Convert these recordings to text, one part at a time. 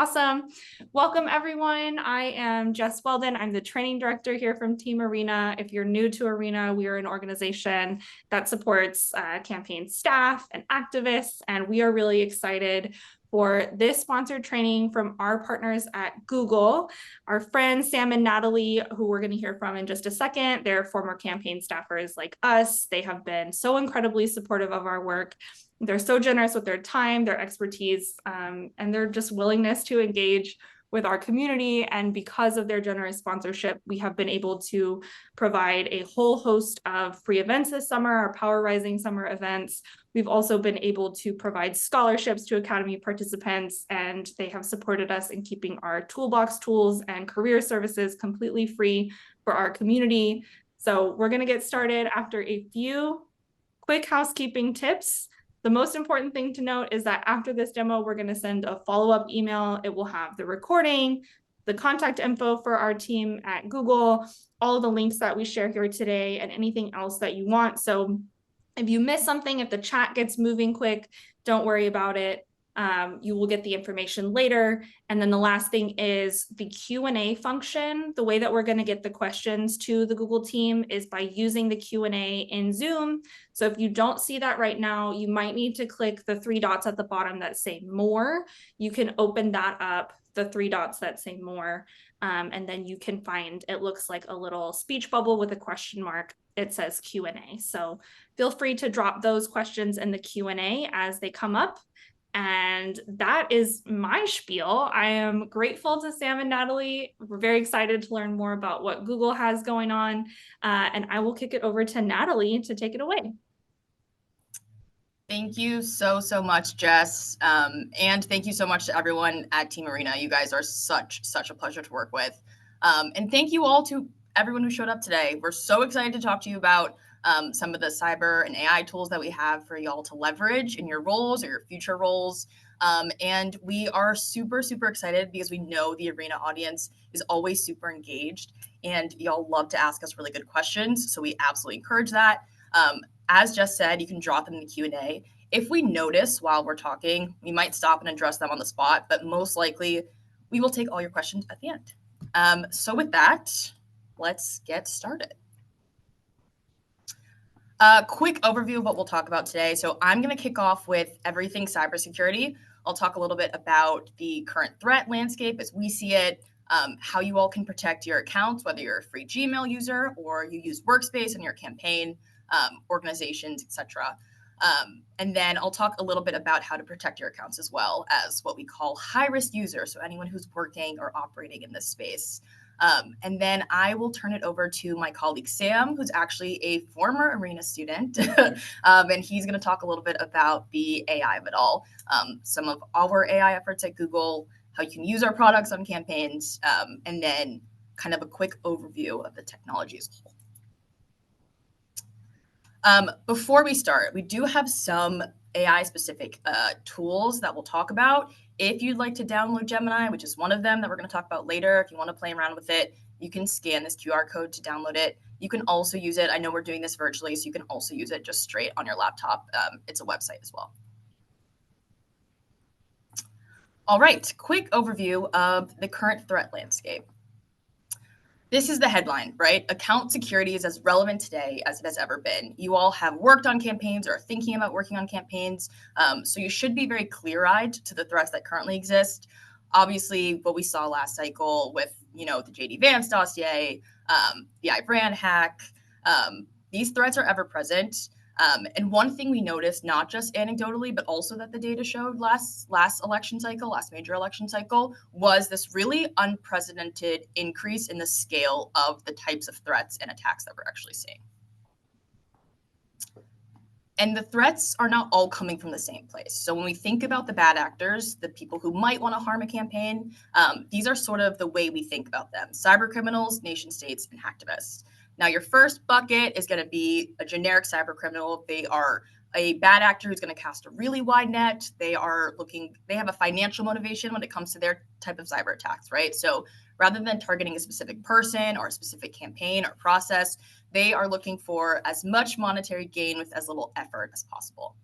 Awesome. Welcome, everyone. I am Jess Weldon. I'm the training director here from Team Arena. If you're new to Arena, we are an organization that supports campaign staff and activists, and we are really excited for this sponsored training from our partners at Google. Our friends, Sam and Natalie, who we're going to hear from in just a second, they're former campaign staffers like us. They have been so incredibly supportive of our work. They're so generous with their time, their expertise, and their just willingness to engage with our community. And because of their generous sponsorship, we have been able to provide a whole host of free events this summer, our Power Rising summer events. We've also been able to provide scholarships to Academy participants, and they have supported us in keeping our toolbox tools and career services completely free for our community. So we're going to get started after a few quick housekeeping tips. The most important thing to note is that after this demo, we're going to send a follow-up email. It will have the recording, the contact info for our team at Google, all of the links that we share here today, and anything else that you want. So if you miss something, if the chat gets moving quick, don't worry about it. You will get the information later. And then the last thing is the Q&A function. The way that we're going to get the questions to the Google team is by using the Q&A in Zoom. So if you don't see that right now, you might need to click the three dots at the bottom that say more. You can open that up, the three dots that say more, and then you can find, it looks like a little speech bubble with a question mark. It says Q&A. So feel free to drop those questions in the Q&A as they come up. And that is my spiel. I am grateful to Sam and Natalie. We're very excited to learn more about what Google has going on. And I will kick it over to Natalie to take it away. Thank you so much, Jess. And thank you so much to everyone at Team Arena. You guys are such a pleasure to work with. And thank you all to everyone who showed up today. We're so excited to talk to you about some of the cyber and AI tools that we have for y'all to leverage in your roles or your future roles. And we are super excited because we know the Arena audience is always super engaged and y'all love to ask us really good questions. So we absolutely encourage that. As Jess said, you can drop them in the Q&A. If we notice while we're talking, we might stop and address them on the spot, but most likely we will take all your questions at the end. So with that, let's get started. A quick overview of what we'll talk about today. So I'm going to kick off with everything cybersecurity. I'll talk a little bit about the current threat landscape as we see it, how you all can protect your accounts, whether you're a free Gmail user or you use Workspace in your campaign, organizations, etc. And then I'll talk a little bit about how to protect your accounts as well as what we call high-risk users, so anyone who's working or operating in this space. And then I will turn it over to my colleague Sam, who's actually a former Arena student, and he's going to talk a little bit about the AI of it all, some of our AI efforts at Google, how you can use our products on campaigns, and then kind of a quick overview of the technology as a whole. Before we start, we do have some AI-specific tools that we'll talk about. If you'd like to download Gemini, which is one of them that we're going to talk about later, if you want to play around with it, you can scan this QR code to download it. You can also use it. I know we're doing this virtually, so you can also use it just straight on your laptop. It's a website as well. All right, quick overview of the current threat landscape. This is the headline, right? Account security is as relevant today as it has ever been. You all have worked on campaigns or are thinking about working on campaigns, so you should be very clear-eyed to the threats that currently exist. Obviously, what we saw last cycle with, the J.D. Vance dossier, the iBrand hack, these threats are ever present. And one thing we noticed, not just anecdotally, but also that the data showed last major election cycle, was this really unprecedented increase in the scale of the types of threats and attacks that we're actually seeing. And the threats are not all coming from the same place. So when we think about the bad actors, the people who might want to harm a campaign, these are sort of the way we think about them: cyber criminals, nation states, and hacktivists. Now, your first bucket is going to be a generic cyber criminal. They are a bad actor who's going to cast a really wide net. They have a financial motivation when it comes to their type of cyber attacks, right? So rather than targeting a specific person or a specific campaign or process, they are looking for as much monetary gain with as little effort as possible.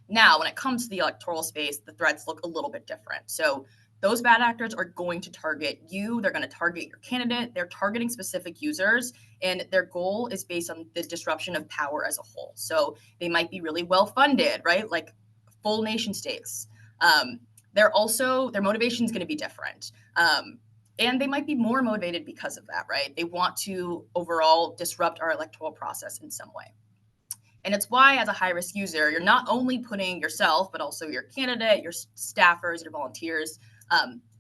Now, when it comes to the electoral space, the threats look a little bit different. So those bad actors are going to target you. They're going to target your candidate. They're targeting specific users, and their goal is based on the disruption of power as a whole. So they might be really well funded, right? Like full nation states. Their motivation is going to be different. And they might be more motivated because of that, right? They want to overall disrupt our electoral process in some way. And it's why, as a high risk user, you're not only putting yourself, but also your candidate, your staffers, your volunteers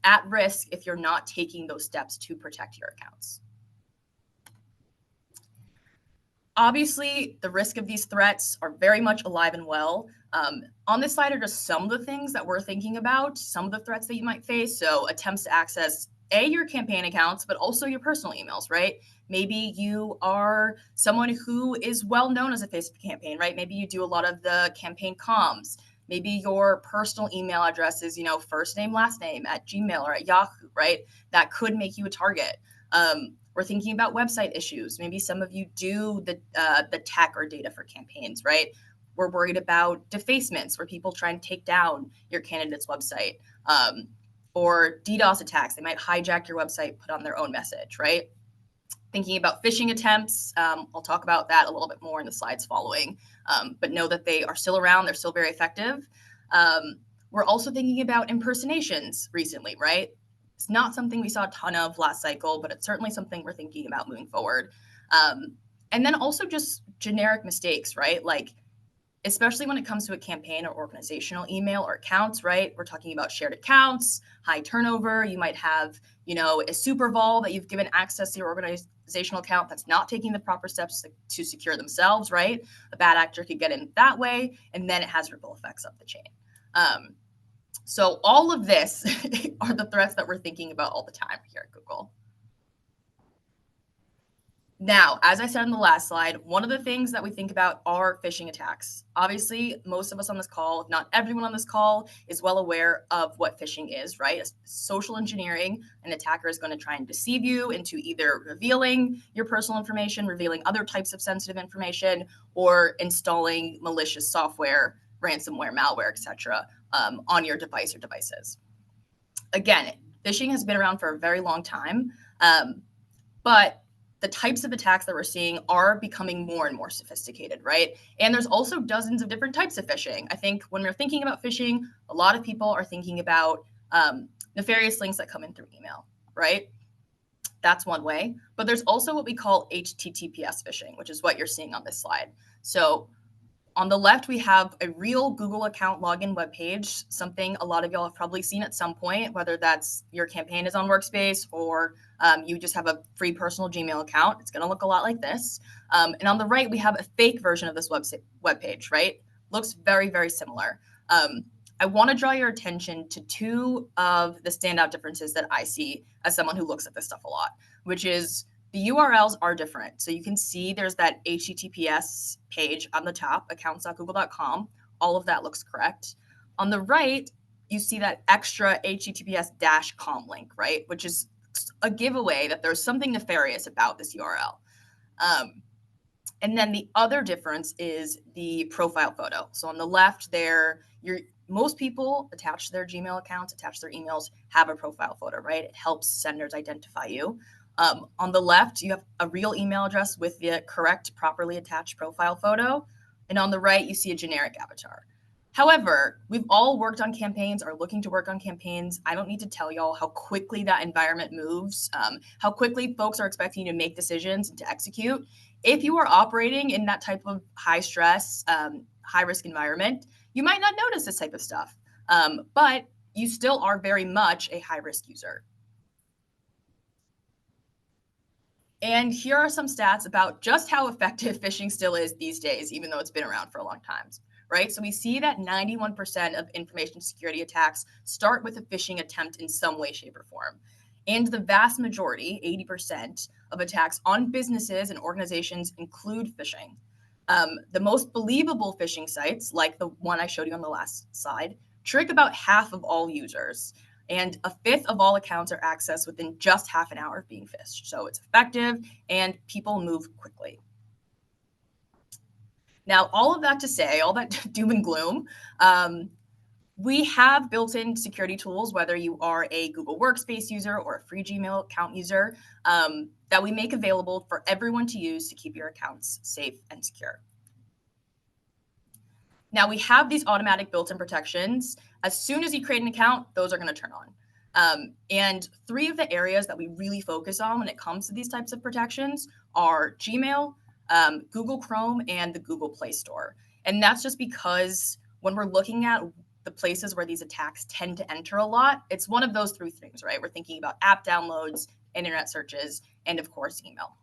at risk if you're not taking those steps to protect your accounts. Obviously, the risk of these threats are very much alive and well. On this slide are just some of the things that we're thinking about, some of the threats that you might face. So attempts to access your campaign accounts, but also your personal emails, right? Maybe you are someone who is well known as a face of the campaign, right? Maybe you do a lot of the campaign comms. Maybe your personal email address is, first name, last name at Gmail or at Yahoo, right? That could make you a target. We're thinking about website issues. Maybe some of you do the tech or data for campaigns, right? We're worried about defacements, where people try and take down your candidate's website, or DDoS attacks. They might hijack your website, put on their own message, right? Thinking about phishing attempts. I'll talk about that a little bit more in the slides following, but know that they are still around. They're still very effective. We're also thinking about impersonations recently, right? It's not something we saw a ton of last cycle, but it's certainly something we're thinking about moving forward. And then also just generic mistakes, right? Like, especially when it comes to a campaign or organizational email or accounts, right? We're talking about shared accounts, high turnover. You might have, a super vol that you've given access to your organizational account that's not taking the proper steps to secure themselves, right? A bad actor could get in that way, and then it has ripple effects up the chain. So all of this are the threats that we're thinking about all the time here at Google. Now, as I said in the last slide, one of the things that we think about are phishing attacks. Obviously, most of us on this call, if not everyone on this call, is well aware of what phishing is, right? It's social engineering. An attacker is going to try and deceive you into either revealing your personal information, revealing other types of sensitive information, or installing malicious software, ransomware, malware, etc., on your device or devices. Again, phishing has been around for a very long time, but the types of attacks that we're seeing are becoming more and more sophisticated, right? And there's also dozens of different types of phishing. I think when we're thinking about phishing, a lot of people are thinking about nefarious links that come in through email, right? That's one way. But there's also what we call HTTPS phishing, which is what you're seeing on this slide. So on the left, we have a real Google account login webpage, something a lot of y'all have probably seen at some point, whether that's your campaign is on Workspace or you just have a free personal Gmail account. It's going to look a lot like this. And on the right, we have a fake version of this webpage, right? Looks very, very similar. I want to draw your attention to two of the standout differences that I see as someone who looks at this stuff a lot, which is the URLs are different. So you can see there's that HTTPS page on the top, accounts.google.com. All of that looks correct. On the right, you see that extra HTTPS-com link, right? Which is a giveaway that there's something nefarious about this URL. And then the other difference is the profile photo. So on the left there, most people attach their Gmail accounts, attach their emails, have a profile photo, right? It helps senders identify you. On the left, you have a real email address with the correct, properly attached profile photo. And on the right, you see a generic avatar. However, we've all worked on campaigns, are looking to work on campaigns. I don't need to tell y'all how quickly that environment moves, how quickly folks are expecting you to make decisions and to execute. If you are operating in that type of high stress, high risk environment, you might not notice this type of stuff, but you still are very much a high risk user. And here are some stats about just how effective phishing still is these days, even though it's been around for a long time, right? So we see that 91% of information security attacks start with a phishing attempt in some way, shape, or form. And the vast majority, 80% of attacks on businesses and organizations include phishing. The most believable phishing sites, like the one I showed you on the last slide, trick about half of all users. And a fifth of all accounts are accessed within just half an hour of being phished. So it's effective and people move quickly. Now, all of that to say, all that doom and gloom, We have built-in security tools, whether you are a Google Workspace user or a free Gmail account user, that we make available for everyone to use to keep your accounts safe and secure. Now we have these automatic built-in protections. As soon as you create an account, those are going to turn on. And three of the areas that we really focus on when it comes to these types of protections are Gmail, Google Chrome, and the Google Play Store. And that's just because when we're looking at the places where these attacks tend to enter a lot, it's one of those three things, right? We're thinking about app downloads, internet searches, and of course, email.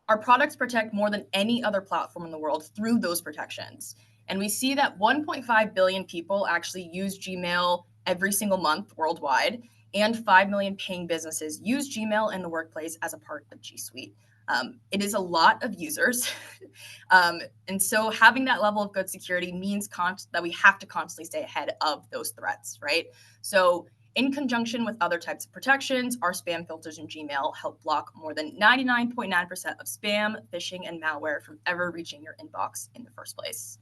Our products protect more than any other platform in the world through those protections. And we see that 1.5 billion people actually use Gmail every single month worldwide, and 5 million paying businesses use Gmail in the workplace as a part of G Suite. It is a lot of users. And so having that level of good security means that we have to constantly stay ahead of those threats, right? So in conjunction with other types of protections, our spam filters in Gmail help block more than 99.9% of spam, phishing, and malware from ever reaching your inbox in the first place.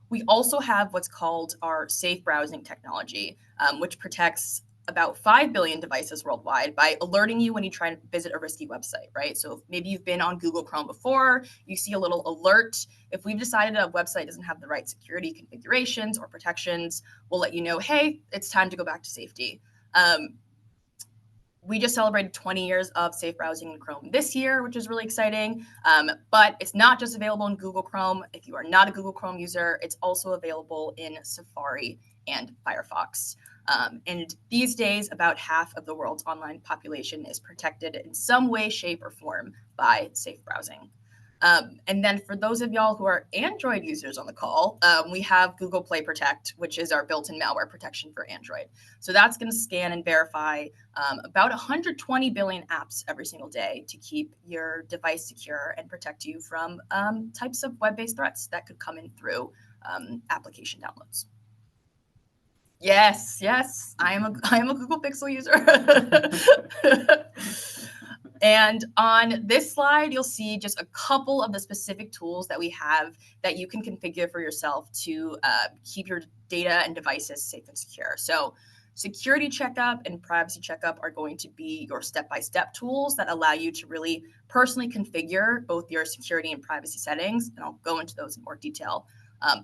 We also have what's called our safe browsing technology, which protects about 5 billion devices worldwide by alerting you when you try to visit a risky website, right? So maybe you've been on Google Chrome before, you see a little alert. If we've decided a website doesn't have the right security configurations or protections, we'll let you know, hey, it's time to go back to safety. We just celebrated 20 years of safe browsing in Chrome this year, which is really exciting. But it's not just available in Google Chrome. If you are not a Google Chrome user, it's also available in Safari and Firefox. And these days, about half of the world's online population is protected in some way, shape, or form by safe browsing. And then for those of y'all who are Android users on the call, we have Google Play Protect, which is our built-in malware protection for Android. So that's going to scan and verify about 120 billion apps every single day to keep your device secure and protect you from types of web-based threats that could come in through application downloads. Yes, I am a Google Pixel user. And on this slide, you'll see just a couple of the specific tools that we have that you can configure for yourself to keep your data and devices safe and secure. So security checkup and privacy checkup are going to be your step-by-step tools that allow you to really personally configure both your security and privacy settings. And I'll go into those in more detail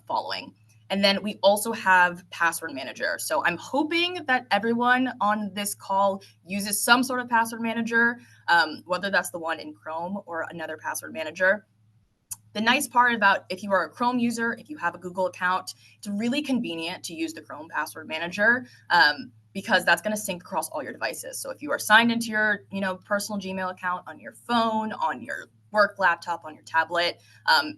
following. And then we also have password manager. So I'm hoping that everyone on this call uses some sort of password manager, whether that's the one in Chrome or another password manager. The nice part about if you are a Chrome user, if you have a Google account, it's really convenient to use the Chrome password manager because that's going to sync across all your devices. So if you are signed into your personal Gmail account on your phone, on your work laptop, on your tablet,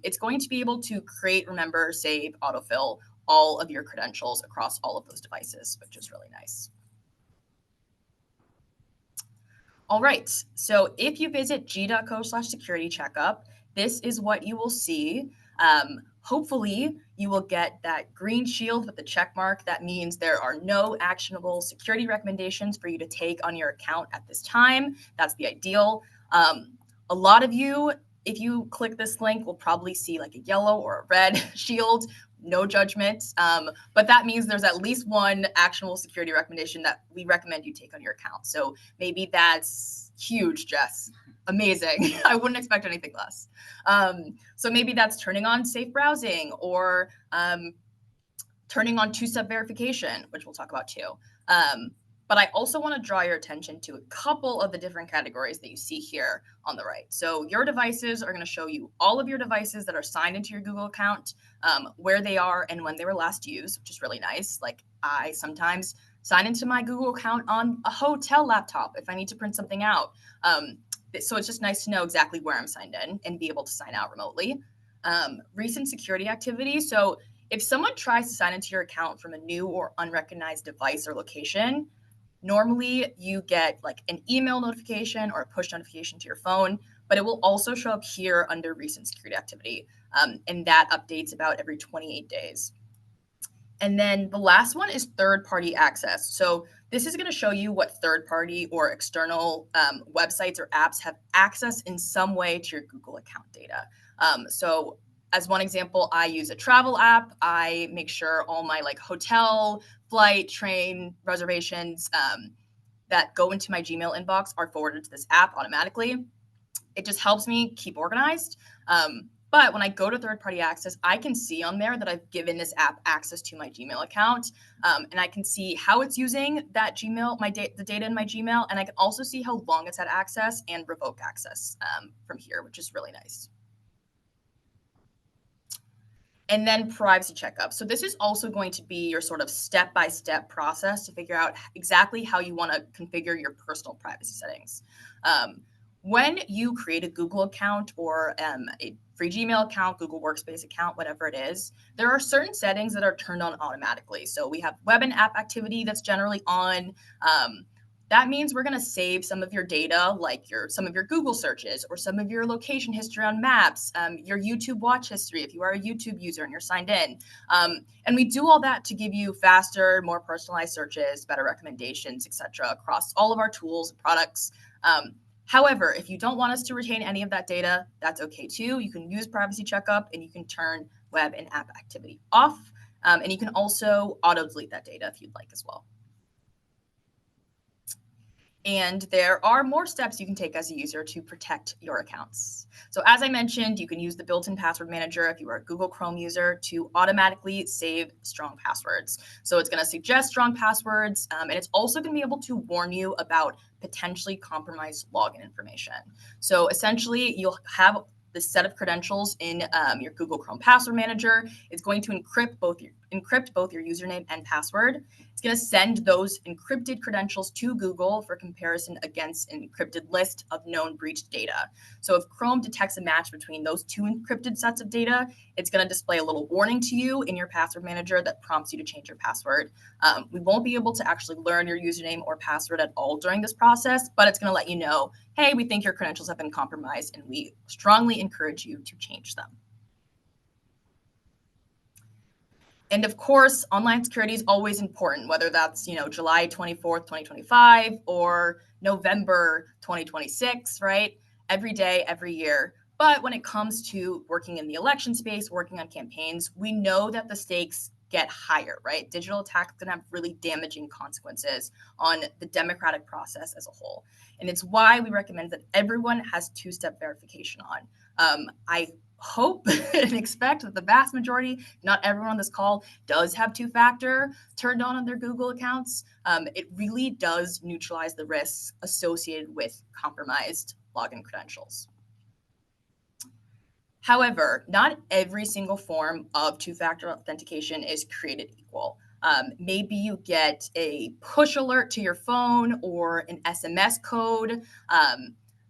it's going to be able to create, remember, save, autofill all of your credentials across all of those devices, which is really nice. All right, so if you visit g.co/security checkup, this is what you will see. Hopefully, you will get that green shield with the check mark. That means there are no actionable security recommendations for you to take on your account at this time. That's the ideal. A lot of you, if you click this link, will probably see like a yellow or a red shield. No judgment, but that means there's at least one actionable security recommendation that we recommend you take on your account. So maybe that's huge, Jess. Amazing. I wouldn't expect anything less. So maybe that's turning on safe browsing or turning on two-step verification, which we'll talk about too. But I also want to draw your attention to a couple of the different categories that you see here on the right. So your devices are going to show you all of your devices that are signed into your Google account, where they are and when they were last used, which is really nice. Like I sometimes sign into my Google account on a hotel laptop if I need to print something out. So it's just nice to know exactly where I'm signed in and be able to sign out remotely. Recent security activity. So if someone tries to sign into your account from a new or unrecognized device or location, normally you get like an email notification or a push notification to your phone, but it will also show up here under recent security activity. And that updates about every 28 days. And then the last one is third-party access. So this is going to show you what third-party or external websites or apps have access in some way to your Google account data. So As one example, I use a travel app. I make sure all my like hotel, flight, train reservations that go into my Gmail inbox are forwarded to this app automatically. It just helps me keep organized. But when I go to third-party access, I can see on there that I've given this app access to my Gmail account, and I can see how it's using that Gmail, the data in my Gmail, and I can also see how long it's had access and revoke access from here, which is really nice. And then privacy checkup. So this is also going to be your sort of step-by-step process to figure out exactly how you want to configure your personal privacy settings. When you create a Google account or a free Gmail account, Google Workspace account, whatever it is, there are certain settings that are turned on automatically. So we have web and app activity that's generally on. That means we're going to save some of your data, like some of your Google searches or some of your location history on maps, your YouTube watch history if you are a YouTube user and you're signed in. And we do all that to give you faster, more personalized searches, better recommendations, etc., across all of our tools and products. However, if you don't want us to retain any of that data, that's okay too. You can use Privacy Checkup and you can turn web and app activity off. And you can also auto delete that data if you'd like as well. And there are more steps you can take as a user to protect your accounts. So as I mentioned, you can use the built-in password manager if you are a Google Chrome user to automatically save strong passwords. So it's going to suggest strong passwords, and it's also going to be able to warn you about potentially compromised login information. So essentially, you'll have the set of credentials in your Google Chrome password manager. It's going to encrypt both your username and password. It's going to send those encrypted credentials to Google for comparison against an encrypted list of known breached data. So if Chrome detects a match between those two encrypted sets of data, it's going to display a little warning to you in your password manager that prompts you to change your password. We won't be able to actually learn your username or password at all during this process, but it's going to let you know, hey, we think your credentials have been compromised, and we strongly encourage you to change them. And of course, online security is always important, whether that's, July 24th, 2025 or November 2026, right? Every day, every year. But when it comes to working in the election space, working on campaigns, we know that the stakes get higher, right? Digital attacks can have really damaging consequences on the democratic process as a whole. And it's why we recommend that everyone has two-step verification on. I hope and expect that the vast majority, not everyone on this call, does have two-factor turned on their Google accounts. It really does neutralize the risks associated with compromised login credentials. However, not every single form of two-factor authentication is created equal. Maybe you get a push alert to your phone or an SMS code.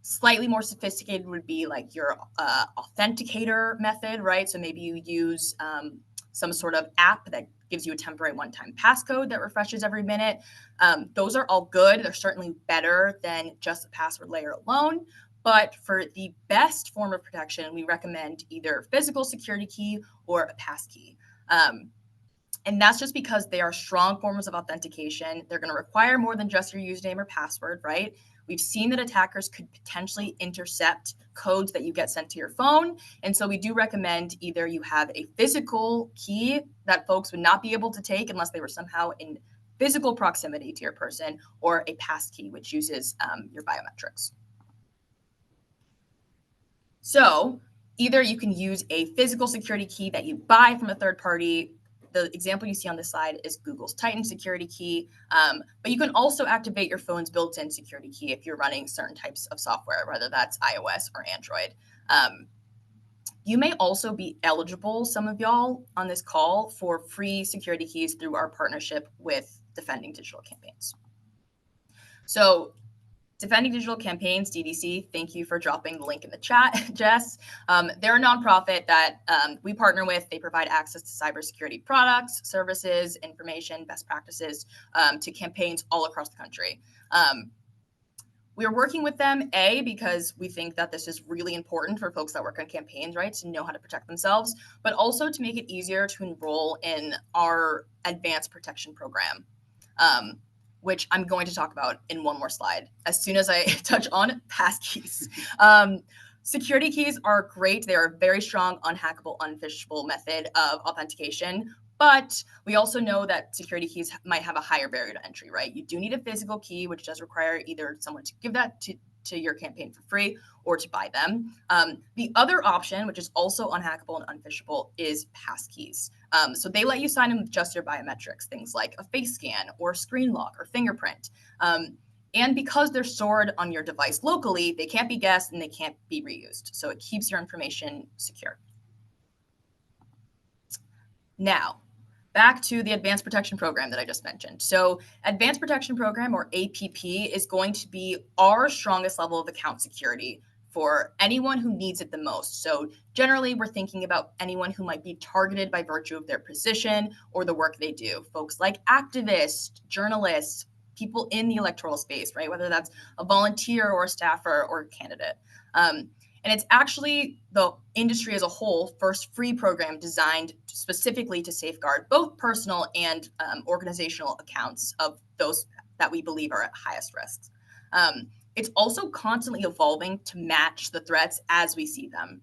Slightly more sophisticated would be like your authenticator method, right? So maybe you use some sort of app that gives you a temporary one-time passcode that refreshes every minute. Those are all good. They're certainly better than just the password layer alone. But for the best form of protection, we recommend either physical security key or a passkey. And that's just because they are strong forms of authentication. They're going to require more than just your username or password, right? We've seen that attackers could potentially intercept codes that you get sent to your phone. And so we do recommend either you have a physical key that folks would not be able to take unless they were somehow in physical proximity to your person, or a passkey, which uses your biometrics. So either you can use a physical security key that you buy from a third party. The example you see on this slide is Google's Titan security key, but you can also activate your phone's built-in security key if you're running certain types of software, whether that's iOS or Android. You may also be eligible, some of y'all on this call, for free security keys through our partnership with Defending Digital Campaigns. So Defending Digital Campaigns, DDC, thank you for dropping the link in the chat, Jess. They're a nonprofit that we partner with. They provide access to cybersecurity products, services, information, best practices to campaigns all across the country. We are working with them, because we think that this is really important for folks that work on campaigns, right, to know how to protect themselves, but also to make it easier to enroll in our advanced protection program. Which I'm going to talk about in one more slide as soon as I touch on passkeys. Security keys are great. They are a very strong, unhackable, unphishable method of authentication. But we also know that security keys might have a higher barrier to entry, right? You do need a physical key, which does require either someone to give that to your campaign for free or to buy them. The other option, which is also unhackable and unphishable, is passkeys. So they let you sign in with just your biometrics, things like a face scan or screen lock or fingerprint. And because they're stored on your device locally, they can't be guessed and they can't be reused. So it keeps your information secure. Now, back to the Advanced Protection Program that I just mentioned. So Advanced Protection Program, or APP, is going to be our strongest level of account security for anyone who needs it the most. So generally, we're thinking about anyone who might be targeted by virtue of their position or the work they do. Folks like activists, journalists, people in the electoral space, right? Whether that's a volunteer or a staffer or a candidate. And it's actually the industry as a whole first free program designed specifically to safeguard both personal and organizational accounts of those that we believe are at highest risks. It's also constantly evolving to match the threats as we see them.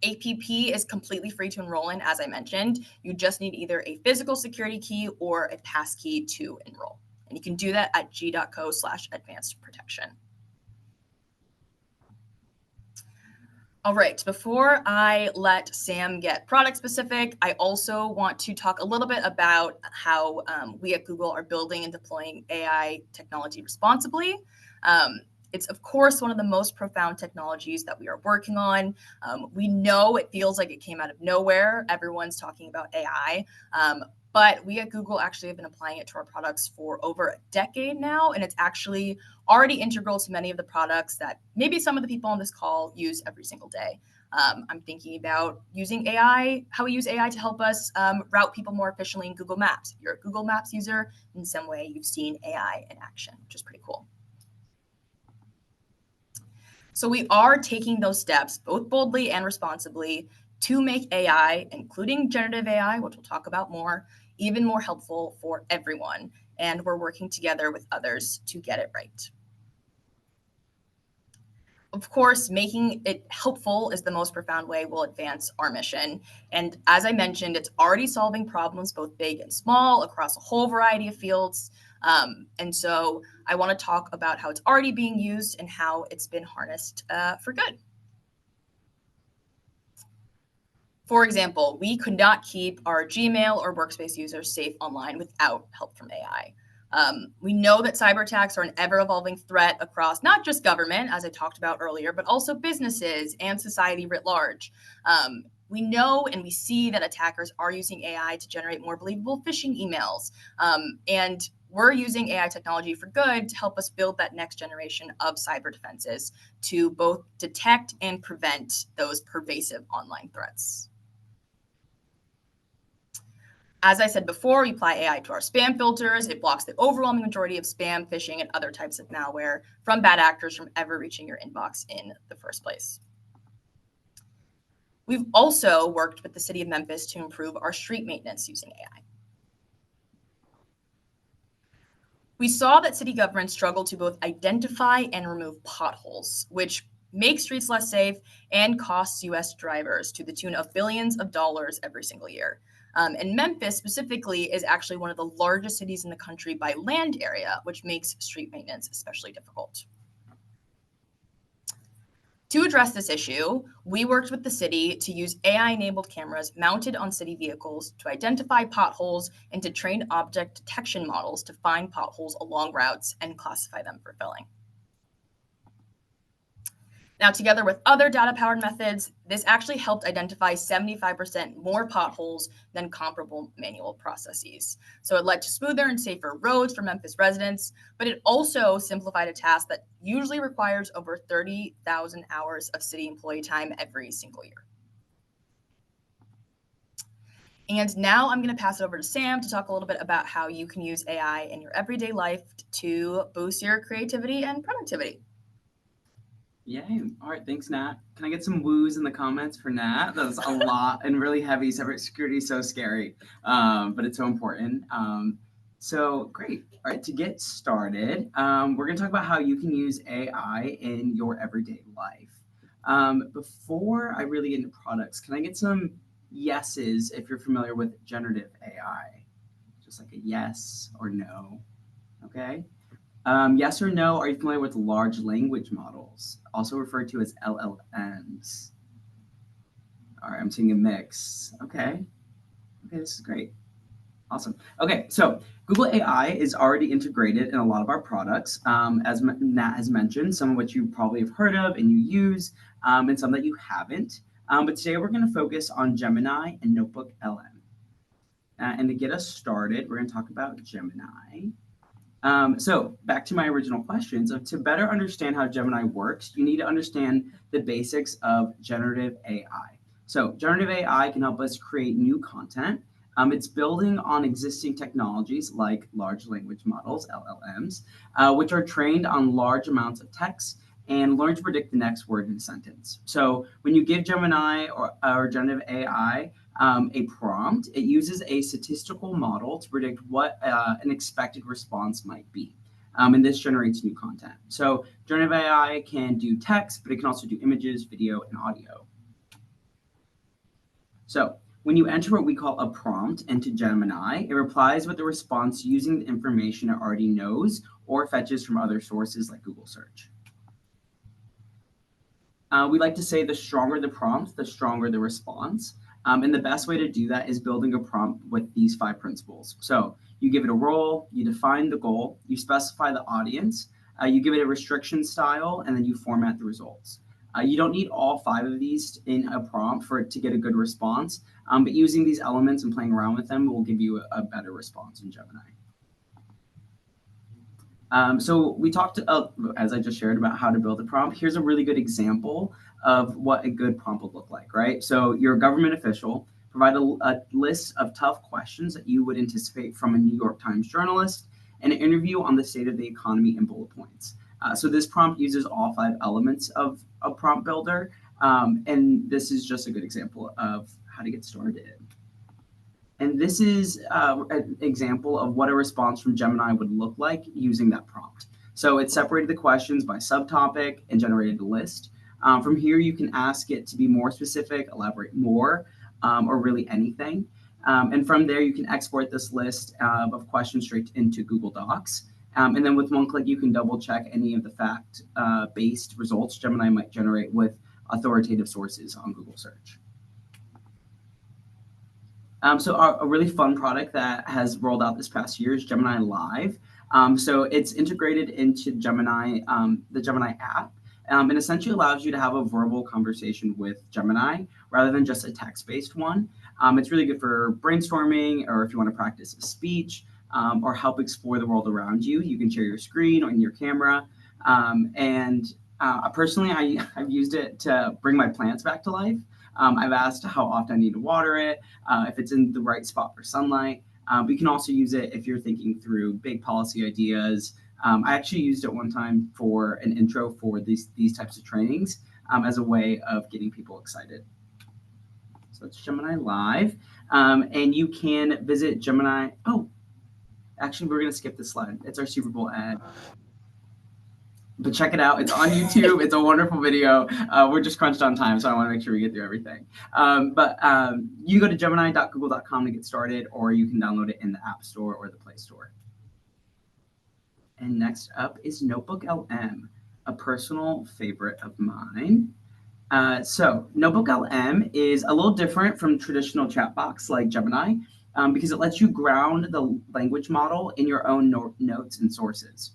APP is completely free to enroll in, as I mentioned. You just need either a physical security key or a pass key to enroll. And you can do that at g.co/advanced protection. All right, before I let Sam get product specific, I also want to talk a little bit about how we at Google are building and deploying AI technology responsibly. It's, of course, one of the most profound technologies that we are working on. We know it feels like it came out of nowhere. Everyone's talking about AI. But we at Google actually have been applying it to our products for over a decade now, and it's actually already integral to many of the products that maybe some of the people on this call use every single day. I'm thinking about using AI, how we use AI to help us route people more efficiently in Google Maps. If you're a Google Maps user, in some way you've seen AI in action, which is pretty cool. So we are taking those steps, both boldly and responsibly, to make AI, including generative AI, which we'll talk about more, even more helpful for everyone. And we're working together with others to get it right. Of course, making it helpful is the most profound way we'll advance our mission. And as I mentioned, it's already solving problems both big and small across a whole variety of fields. And so I want to talk about how it's already being used and how it's been harnessed for good. For example, we could not keep our Gmail or Workspace users safe online without help from AI. We know that cyber attacks are an ever-evolving threat across not just government, as I talked about earlier, but also businesses and society writ large. We know and we see that attackers are using AI to generate more believable phishing emails. And we're using AI technology for good to help us build that next generation of cyber defenses to both detect and prevent those pervasive online threats. As I said before, we apply AI to our spam filters. It blocks the overwhelming majority of spam, phishing, and other types of malware from bad actors from ever reaching your inbox in the first place. We've also worked with the city of Memphis to improve our street maintenance using AI. We saw that city governments struggle to both identify and remove potholes, which make streets less safe and costs U.S. drivers to the tune of billions of dollars every single year. And Memphis specifically is actually one of the largest cities in the country by land area, which makes street maintenance especially difficult. To address this issue, we worked with the city to use AI-enabled cameras mounted on city vehicles to identify potholes and to train object detection models to find potholes along routes and classify them for filling. Now, together with other data-powered methods, this actually helped identify 75% more potholes than comparable manual processes. So it led to smoother and safer roads for Memphis residents, but it also simplified a task that usually requires over 30,000 hours of city employee time every single year. And now I'm going to pass it over to Sam to talk a little bit about how you can use AI in your everyday life to boost your creativity and productivity. Yay. All right. Thanks, Nat. Can I get some woos in the comments for Nat? That was a lot and really heavy. Cybersecurity is so scary, but it's so important. So great. All right. To get started, we're going to talk about how you can use AI in your everyday life. Before I really get into products, can I get some yeses if you're familiar with generative AI? Just like a yes or no. Okay. Yes or no, are you familiar with large language models, also referred to as LLMs? All right, I'm seeing a mix. Okay. Okay, this is great. Awesome. Okay, so Google AI is already integrated in a lot of our products, as Nat has mentioned, some of which you probably have heard of and you use, and some that you haven't. But today we're going to focus on Gemini and Notebook LM. And to get us started, we're going to talk about Gemini. So back to my original questions. To better understand how Gemini works, you need to understand the basics of generative AI. So generative AI can help us create new content. It's building on existing technologies like large language models, LLMs, which are trained on large amounts of text and learn to predict the next word in a sentence. So when you give Gemini or generative AI a prompt, it uses a statistical model to predict what an expected response might be. And this generates new content. So generative AI can do text, but it can also do images, video, and audio. So when you enter what we call a prompt into Gemini, it replies with the response using the information it already knows or fetches from other sources like Google search. We like to say the stronger the prompt, the stronger the response. And the best way to do that is building a prompt with these 5 principles. So you give it a role, you define the goal, you specify the audience, you give it a restriction style, and then you format the results. You don't need all 5 of these in a prompt for it to get a good response, but using these elements and playing around with them will give you a better response in Gemini. So we talked, as I just shared, about how to build a prompt. Here's a really good example of what a good prompt would look like, right? So you're a government official, provide a list of tough questions that you would anticipate from a New York Times journalist, and an interview on the state of the economy in bullet points. So this prompt uses all 5 elements of a prompt builder, and this is just a good example of how to get started. And this is an example of what a response from Gemini would look like using that prompt. So it separated the questions by subtopic and generated a list. From here, you can ask it to be more specific, elaborate more, or really anything. And from there, you can export this list of questions straight into Google Docs. And then with one click, you can double check any of the fact-based results Gemini might generate with authoritative sources on Google search. So a really fun product that has rolled out this past year is Gemini Live. So it's integrated into Gemini, the Gemini app, and essentially allows you to have a verbal conversation with Gemini rather than just a text-based one. It's really good for brainstorming, or if you want to practice a speech, or help explore the world around you. You can share your screen or your camera. Personally, I've used it to bring my plants back to life. I've asked how often I need to water it, if it's in the right spot for sunlight. But you can also use it if you're thinking through big policy ideas. I actually used it one time for an intro for these types of trainings as a way of getting people excited. So it's Gemini Live. And you can visit Gemini. Oh, actually, we're going to skip this slide. It's our Super Bowl ad. But check it out. It's on YouTube. It's a wonderful video. We're just crunched on time, so I want to make sure we get through everything. You go to gemini.google.com to get started, or you can download it in the App Store or the Play Store. And next up is Notebook LM, a personal favorite of mine. So Notebook LM is a little different from traditional chat box like Gemini because it lets you ground the language model in your own notes and sources.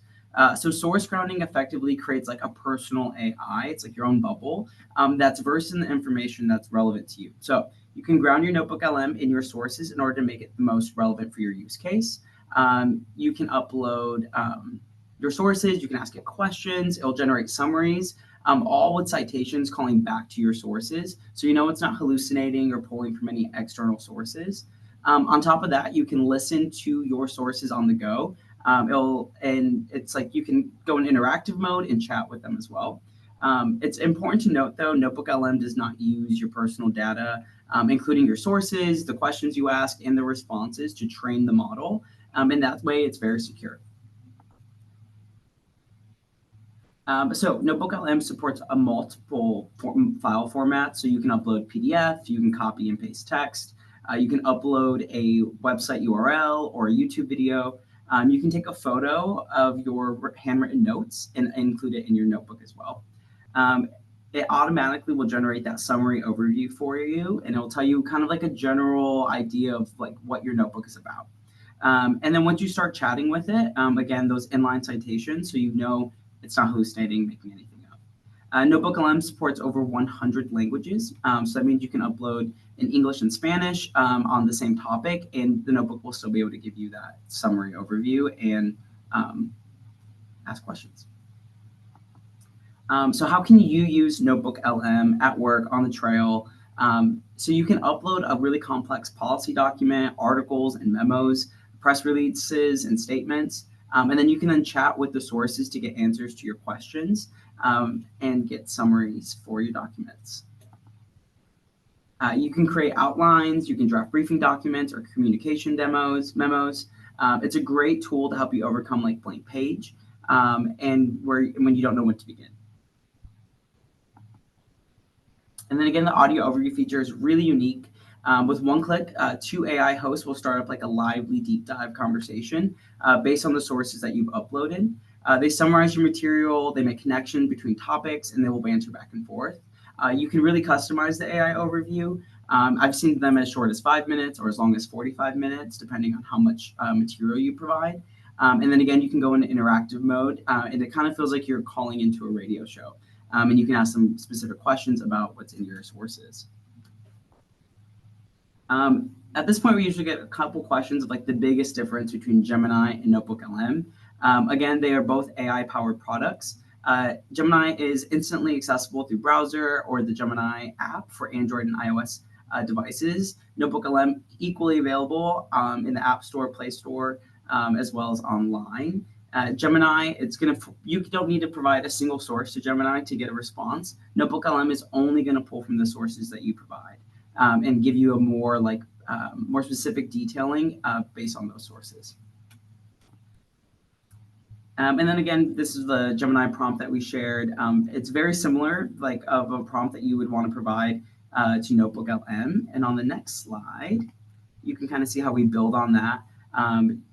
So source grounding effectively creates like a personal AI. It's like your own bubble that's versed in the information that's relevant to you. So you can ground your Notebook LM in your sources in order to make it the most relevant for your use case. You can upload your sources. You can ask it questions. It'll generate summaries, all with citations calling back to your sources. So you know it's not hallucinating or pulling from any external sources. On top of that, you can listen to your sources on the go. It's like you can go in interactive mode and chat with them as well. It's important to note, though, Notebook LM does not use your personal data, including your sources, the questions you ask, and the responses to train the model. And that way, it's very secure. So Notebook LM supports a multiple file formats. So you can upload PDF, you can copy and paste text, you can upload a website URL or a YouTube video. You can take a photo of your handwritten notes and include it in your notebook as well. It automatically will generate that summary overview for you, and it will tell you kind of like a general idea of like what your notebook is about. And then once you start chatting with it, again, those inline citations, so you know it's not hallucinating, making anything up. Notebook LM supports over 100 languages. So that means you can upload in English and Spanish on the same topic, and the notebook will still be able to give you that summary overview and ask questions. So how can you use Notebook LM at work, on the trail? So you can upload a really complex policy document, articles and memos, press releases and statements, and then you can then chat with the sources to get answers to your questions and get summaries for your documents. You can create outlines, you can draft briefing documents or communication memos. It's a great tool to help you overcome like blank page and when you don't know when to begin. And then again, the audio overview feature is really unique. With one click, 2 AI hosts will start up like a lively deep dive conversation based on the sources that you've uploaded. They summarize your material, they make connections between topics, and they will banter back and forth. You can really customize the AI overview. I've seen them as short as 5 minutes or as long as 45 minutes, depending on how much material you provide. And then again, you can go into interactive mode, and it kind of feels like you're calling into a radio show. And you can ask some specific questions about what's in your sources. At this point, we usually get a couple questions of like the biggest difference between Gemini and Notebook LM. Again, they are both AI-powered products. Gemini is instantly accessible through browser or the Gemini app for Android and iOS devices. Notebook LM equally available in the App Store, Play Store, as well as online. Gemini, you don't need to provide a single source to Gemini to get a response. Notebook LM is only going to pull from the sources that you provide and give you a more specific detailing based on those sources. And then again, this is the Gemini prompt that we shared. It's very similar, like of a prompt that you would want to provide to Notebook LM. And on the next slide, you can kind of see how we build on that.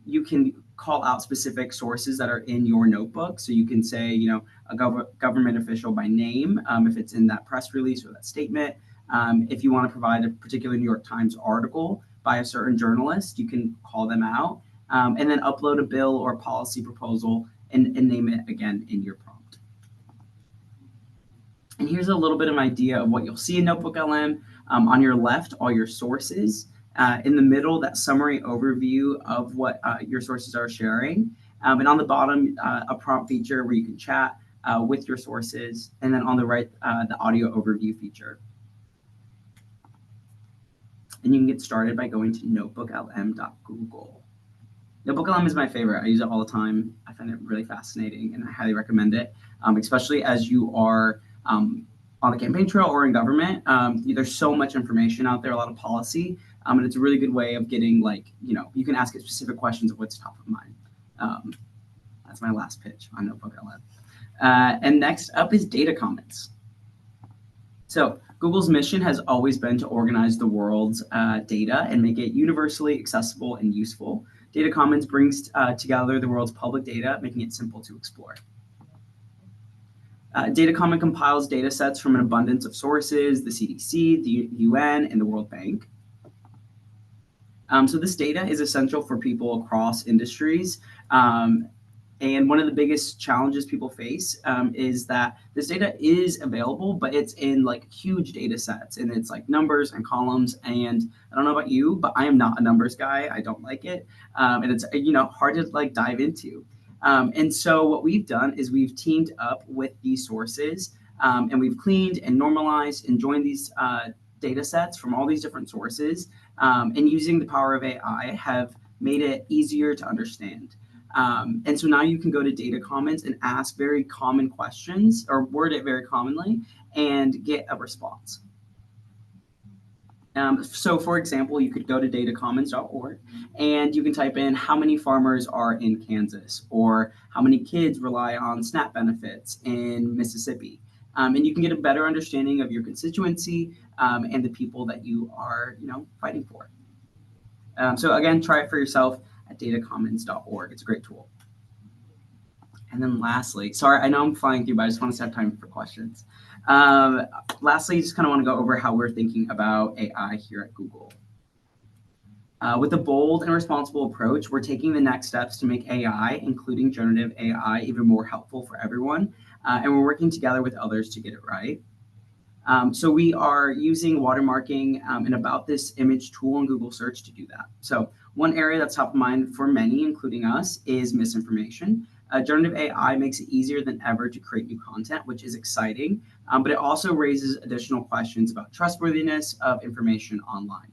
You can call out specific sources that are in your notebook. So you can say, a government official by name, if it's in that press release or that statement. If you want to provide a particular New York Times article by a certain journalist, you can call them out and then upload a bill or a policy proposal and name it again in your prompt. And here's a little bit of an idea of what you'll see in Notebook LM. On your left, all your sources. In the middle, that summary overview of what your sources are sharing. And on the bottom, a prompt feature where you can chat with your sources. And then on the right, the audio overview feature. And you can get started by going to notebooklm.google. Notebook LM is my favorite. I use it all the time. I find it really fascinating, and I highly recommend it, especially as you are on the campaign trail or in government. There's so much information out there, a lot of policy, and it's a really good way of getting you can ask it specific questions of what's top of mind. That's my last pitch on Notebook LM. And next up is data comments. So Google's mission has always been to organize the world's data and make it universally accessible and useful. Data Commons brings together the world's public data, making it simple to explore. Data Commons compiles data sets from an abundance of sources, the CDC, the UN, and the World Bank. So this data is essential for people across industries. And one of the biggest challenges people face is that this data is available, but it's in huge data sets, and it's like numbers and columns. And I don't know about you, but I am not a numbers guy. I don't like it, and it's hard to dive into. And so what we've done is we've teamed up with these sources, and we've cleaned and normalized and joined these data sets from all these different sources, and using the power of AI have made it easier to understand. And so now you can go to Data Commons and ask very common questions or word it very commonly and get a response. So for example, you could go to datacommons.org and you can type in how many farmers are in Kansas or how many kids rely on SNAP benefits in Mississippi. And you can get a better understanding of your constituency and the people that you are, fighting for. So again, try it for yourself at datacommons.org. It's a great tool. And then lastly, sorry, I know I'm flying through, but I just want to have time for questions. Lastly, just kind of want to go over how we're thinking about AI here at Google. With a bold and responsible approach, we're taking the next steps to make AI, including generative AI, even more helpful for everyone. And we're working together with others to get it right. So we are using watermarking and About This Image tool in Google Search to do that. So one area that's top of mind for many, including us, is misinformation. Generative AI makes it easier than ever to create new content, which is exciting, but it also raises additional questions about trustworthiness of information online.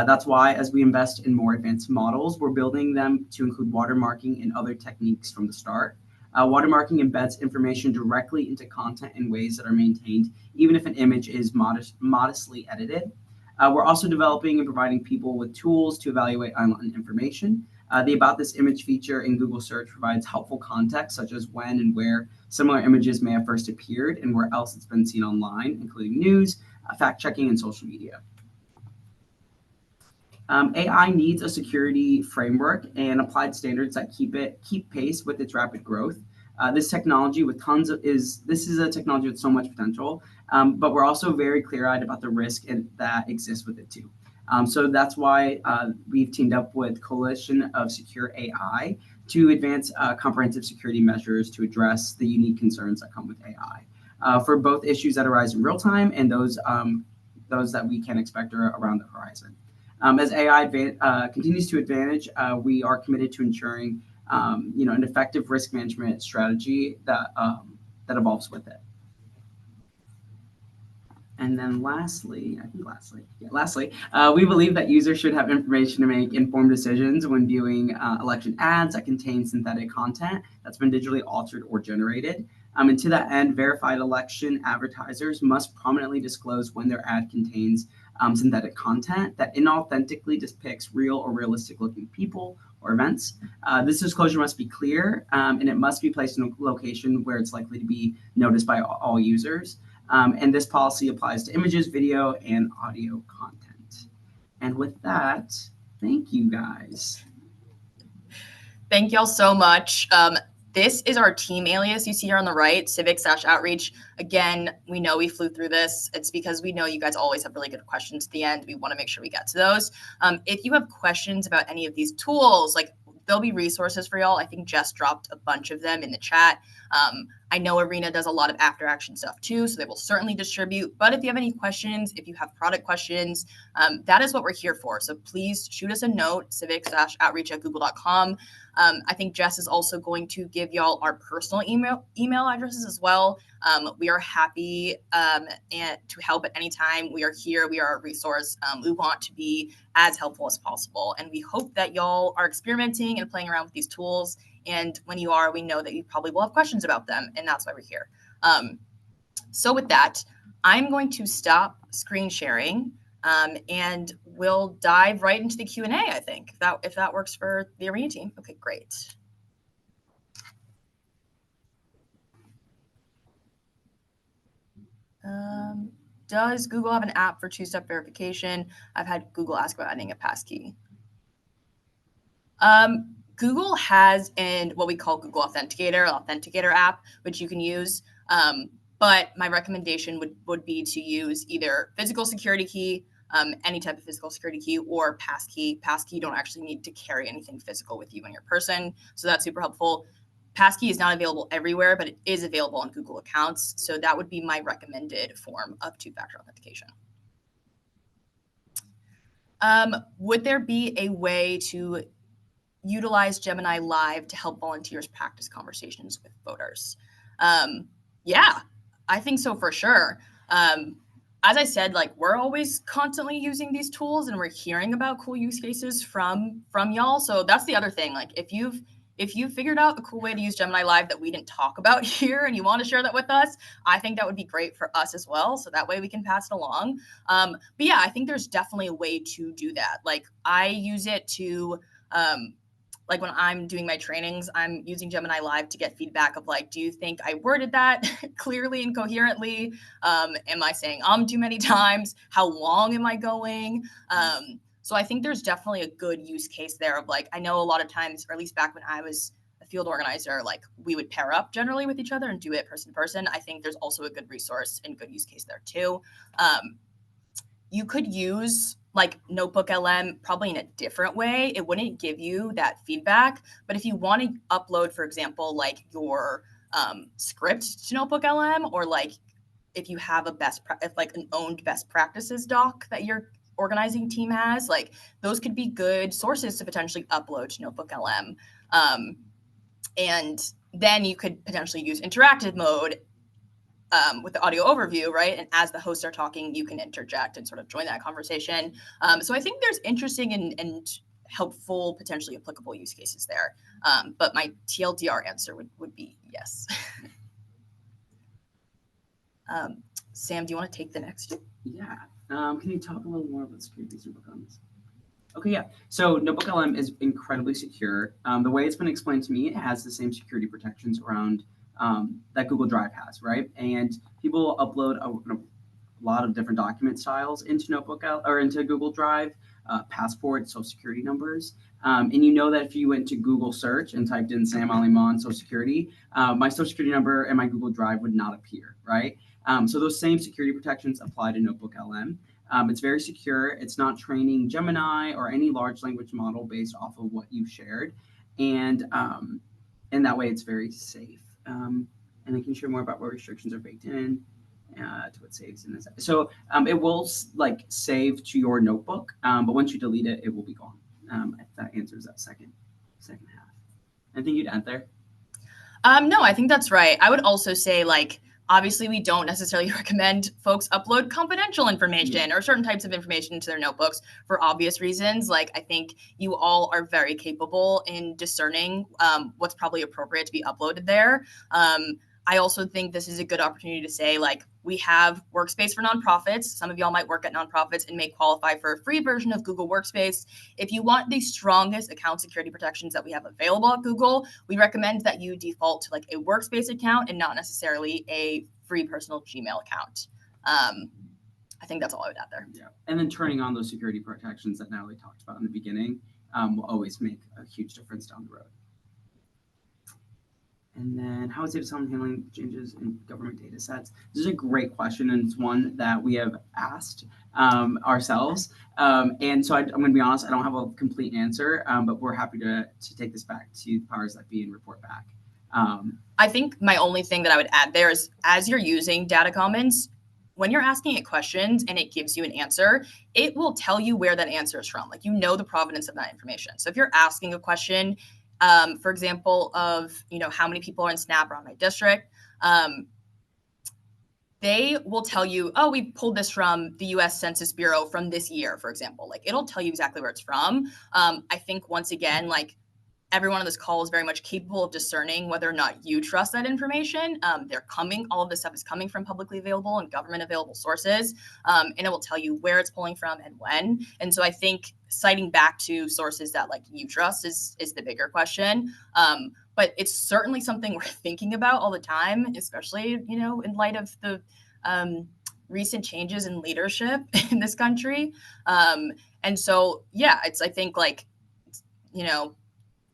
That's why, as we invest in more advanced models, we're building them to include watermarking and other techniques from the start. Watermarking embeds information directly into content in ways that are maintained, even if an image is modestly edited. We're also developing and providing people with tools to evaluate online information. The About This Image feature in Google Search provides helpful context, such as when and where similar images may have first appeared and where else it's been seen online, including news, fact-checking, and social media. AI needs a security framework and applied standards that keep pace with its rapid growth. This is a technology with so much potential, but we're also very clear-eyed about the risk that exists with it too. So that's why we've teamed up with Coalition of Secure AI to advance comprehensive security measures to address the unique concerns that come with AI for both issues that arise in real time and those that we can expect are around the horizon. As AI continues to advantage, we are committed to ensuring an effective risk management strategy that evolves with it. And then lastly, we believe that users should have information to make informed decisions when viewing election ads that contain synthetic content that's been digitally altered or generated. And to that end, verified election advertisers must prominently disclose when their ad contains synthetic content that inauthentically depicts real or realistic looking people or events. This disclosure must be clear and it must be placed in a location where it's likely to be noticed by all users. And this policy applies to images, video, and audio content. And with that, thank you guys. Thank y'all so much. This is our team alias you see here on the right, civic/outreach. Again, we know we flew through this. It's because we know you guys always have really good questions at the end. We want to make sure we get to those. If you have questions about any of these tools, there'll be resources for y'all. I think Jess dropped a bunch of them in the chat. I know Arena does a lot of after action stuff too, so they will certainly distribute. But if you have any questions, if you have product questions, that is what we're here for. So please shoot us a note, civic/outreach@google.com. I think Jess is also going to give y'all our personal email addresses as well. We are happy and to help at any time. We are here. We are a resource. We want to be as helpful as possible. And we hope that y'all are experimenting and playing around with these tools. And when you are, we know that you probably will have questions about them. And that's why we're here. So with that, I'm going to stop screen sharing and we'll dive right into the Q&A, I think, if that works for the Arena team. Okay, great. Does Google have an app for two-step verification? I've had Google ask about adding a passkey. Google has what we call Google Authenticator app, which you can use. But my recommendation would be to use either physical security key, any type of physical security key, or passkey. Passkey, you don't actually need to carry anything physical with you in your person. So that's super helpful. Passkey is not available everywhere, but it is available on Google accounts. So that would be my recommended form of two-factor authentication. Would there be a way to utilize Gemini Live to help volunteers practice conversations with voters? Yeah, I think so for sure. As I said, we're always constantly using these tools and we're hearing about cool use cases from y'all. So that's the other thing. If if you figured out a cool way to use Gemini Live that we didn't talk about here and you want to share that with us, I think that would be great for us as well. So that way we can pass it along. But yeah, I think there's definitely a way to do that. Like I use it to, like when I'm doing my trainings, I'm using Gemini Live to get feedback of like, do you think I worded that clearly and coherently? Am I saying too many times? How long am I going? So I think there's definitely a good use case there of like, I know a lot of times, or at least back when I was a field organizer, like we would pair up generally with each other and do it person to person. I think there's also a good resource and good use case there too. You could use like Notebook LM probably in a different way. It wouldn't give you that feedback, but if you want to upload, for example, like your script to Notebook LM, or like if you have a like an owned best practices doc that your organizing team has, like those could be good sources to potentially upload to Notebook LM. And then you could potentially use interactive mode with the audio overview, right? And as the hosts are talking, you can interject and sort of join that conversation. So I think there's interesting and helpful, potentially applicable use cases there. But my TLDR answer would be yes. Sam, do you want to take the next? Yeah. Can you talk a little more about security Notebook on this? Okay, yeah. So Notebook LM is incredibly secure. The way it's been explained to me, it has the same security protections around that Google Drive has, right? And people upload a lot of different document styles into into Google Drive, passport, social security numbers. And you know that if you went to Google search and typed in Sam Aliman social security, my social security number and my Google Drive would not appear, right? So those same security protections apply to Notebook LM. It's very secure. It's not training Gemini or any large language model based off of what you've shared. And that way it's very safe. And I can share more about what restrictions are baked in to what saves in this. So it will like save to your notebook, but once you delete it, it will be gone. If that answers that second half. Anything you'd add there? No, I think that's right. I would also say like, obviously, we don't necessarily recommend folks upload confidential information or certain types of information into their notebooks for obvious reasons. Like, I think you all are very capable in discerning what's probably appropriate to be uploaded there. I also think this is a good opportunity to say, like, we have Workspace for nonprofits. Some of y'all might work at nonprofits and may qualify for a free version of Google Workspace. If you want the strongest account security protections that we have available at Google, we recommend that you default to like a Workspace account and not necessarily a free personal Gmail account. I think that's all I would add there. Yeah, and then turning on those security protections that Natalie talked about in the beginning will always make a huge difference down the road. And then how is someone handling changes in government data sets? This is a great question, and it's one that we have asked ourselves. And so I'm going to be honest, I don't have a complete answer, but we're happy to take this back to the powers that be and report back. I think my only thing that I would add there is, as you're using Data Commons, when you're asking it questions and it gives you an answer, it will tell you where that answer is from. Like, you know the provenance of that information. So if you're asking a question, for example, of, how many people are in SNAP around my district, they will tell you, oh, we pulled this from the US Census Bureau from this year, for example. Like, it'll tell you exactly where it's from. I think, once again, like, everyone on this call is very much capable of discerning whether or not you trust that information. All of this stuff is coming from publicly available and government available sources, and it will tell you where it's pulling from and when. And so I think citing back to sources that like you trust is the bigger question. But it's certainly something we're thinking about all the time, especially, in light of the recent changes in leadership in this country. And so, yeah, I think like,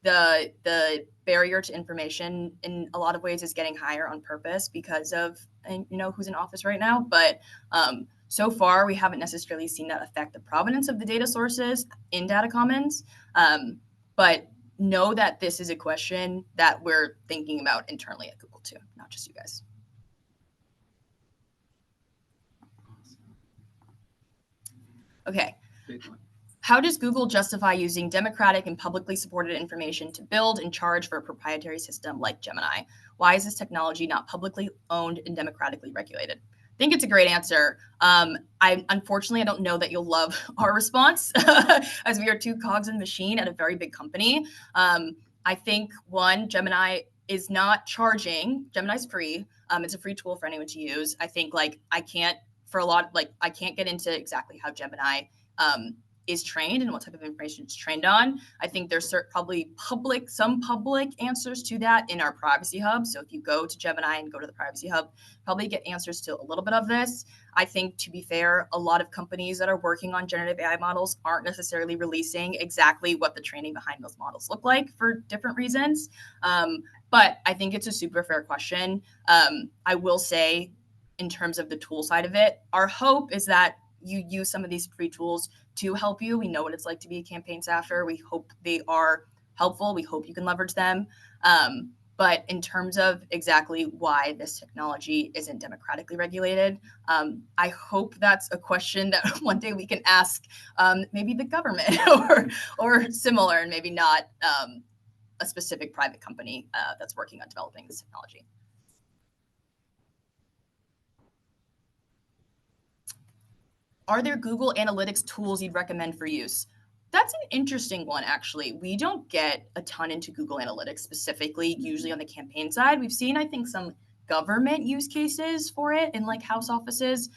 the barrier to information in a lot of ways is getting higher on purpose because of, who's in office right now. But so far, we haven't necessarily seen that affect the provenance of the data sources in Data Commons. But know that this is a question that we're thinking about internally at Google too, not just you guys. Okay. How does Google justify using democratic and publicly supported information to build and charge for a proprietary system like Gemini? Why is this technology not publicly owned and democratically regulated? I think it's a great answer. Unfortunately, I don't know that you'll love our response as we are two cogs in the machine at a very big company. I think one, Gemini is not charging. Gemini's free. It's a free tool for anyone to use. I think like I can't get into exactly how Gemini is trained and what type of information it's trained on. I think there's probably some public answers to that in our privacy hub. So if you go to Gemini and go to the privacy hub, probably get answers to a little bit of this. I think, to be fair, a lot of companies that are working on generative AI models aren't necessarily releasing exactly what the training behind those models look like for different reasons. But I think it's a super fair question. I will say, in terms of the tool side of it, our hope is that you use some of these free tools to help you. We know what it's like to be a campaign staffer. We hope they are helpful. We hope you can leverage them. But in terms of exactly why this technology isn't democratically regulated, I hope that's a question that one day we can ask maybe the government or similar, and maybe not a specific private company that's working on developing this technology. Are there Google Analytics tools you'd recommend for use? That's an interesting one, actually. We don't get a ton into Google Analytics specifically, usually on the campaign side. We've seen, I think, some government use cases for it in like House offices,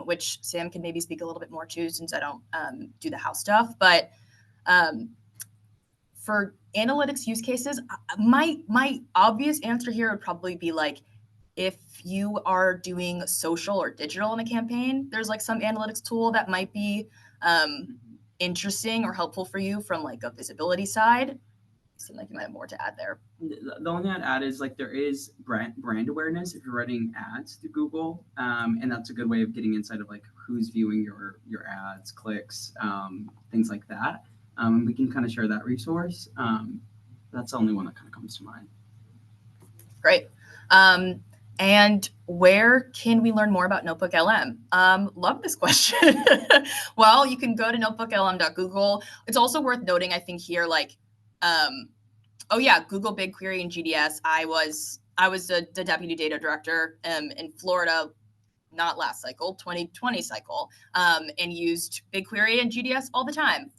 which Sam can maybe speak a little bit more to since I don't do the House stuff. But for analytics use cases, my obvious answer here would probably be like, if you are doing social or digital in a campaign, there's like some analytics tool that might be interesting or helpful for you from like a visibility side. You seem like you might have more to add there. The only thing I'd add is like there is brand awareness if you're running ads through Google, and that's a good way of getting insight of like who's viewing your ads, clicks, things like that. We can kind of share that resource. That's the only one that kind of comes to mind. Great. And where can we learn more about Notebook LM? Love this question. Well, you can go to notebooklm.google. It's also worth noting, I think here, like, oh yeah, Google BigQuery and GDS. I was the deputy data director in Florida, not last cycle, 2020 cycle, and used BigQuery and GDS all the time.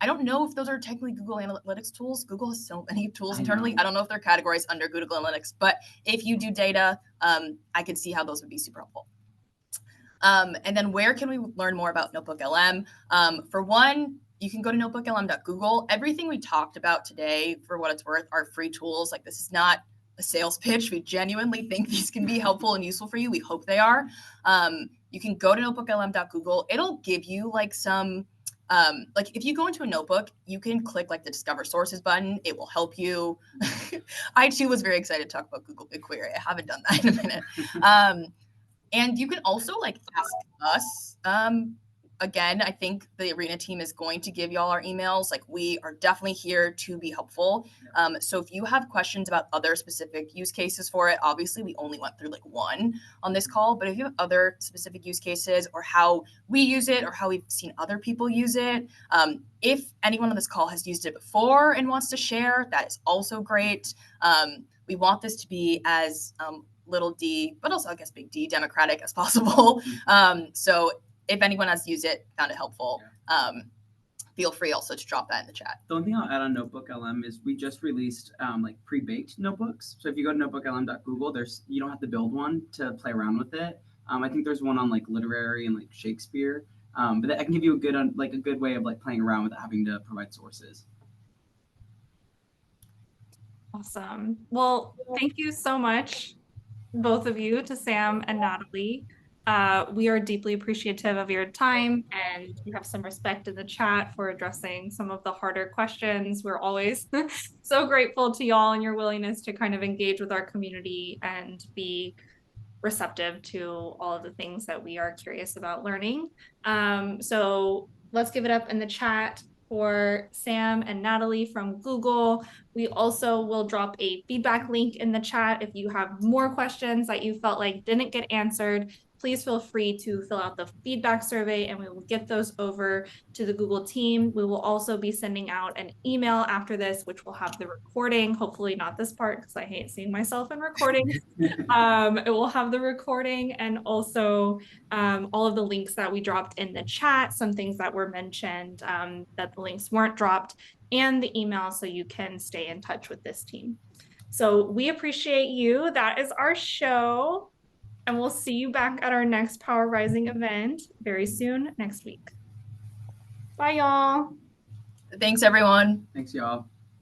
I don't know if those are technically Google Analytics tools. Google has so many tools internally. I don't know if they're categorized under Google Analytics, but if you do data, I could see how those would be super helpful. And then where can we learn more about Notebook LM? For one, you can go to notebooklm.google. Everything we talked about today, for what it's worth, are free tools. Like, this is not a sales pitch. We genuinely think these can be helpful and useful for you. We hope they are. You can go to notebooklm.google. It'll give you like some, like if you go into a notebook, you can click like the Discover Sources button. It will help you. I too was very excited to talk about Google BigQuery. I haven't done that in a minute. And you can also like ask us. Again, I think the Arena team is going to give y'all our emails. Like, we are definitely here to be helpful. So if you have questions about other specific use cases for it, obviously we only went through like one on this call, but if you have other specific use cases or how we use it or how we've seen other people use it, if anyone on this call has used it before and wants to share, that is also great. We want this to be as little d, but also I guess big D, democratic as possible. So if anyone has used it, found it helpful, feel free also to drop that in the chat. The only thing I'll add on Notebook LM is we just released like pre-baked notebooks. So if you go to notebooklm.google, you don't have to build one to play around with it. I think there's one on like literary and like Shakespeare, but that can give you a good way of like playing around without having to provide sources. Awesome. Well, thank you so much, both of you, to Sam and Natalie. We are deeply appreciative of your time, and you have some respect in the chat for addressing some of the harder questions. We're always so grateful to y'all and your willingness to kind of engage with our community and be receptive to all of the things that we are curious about learning. So let's give it up in the chat for Sam and Natalie from Google. We also will drop a feedback link in the chat if you have more questions that you felt like didn't get answered. please feel free to fill out the feedback survey and we will get those over to the Google team. We will also be sending out an email after this, which will have the recording, hopefully not this part because I hate seeing myself in recordings. It will have the recording and also all of the links that we dropped in the chat, some things that were mentioned that the links weren't dropped, and the email so you can stay in touch with this team. So we appreciate you. That is our show. And we'll see you back at our next Power Rising event very soon next week. Bye, y'all. Thanks, everyone. Thanks, y'all.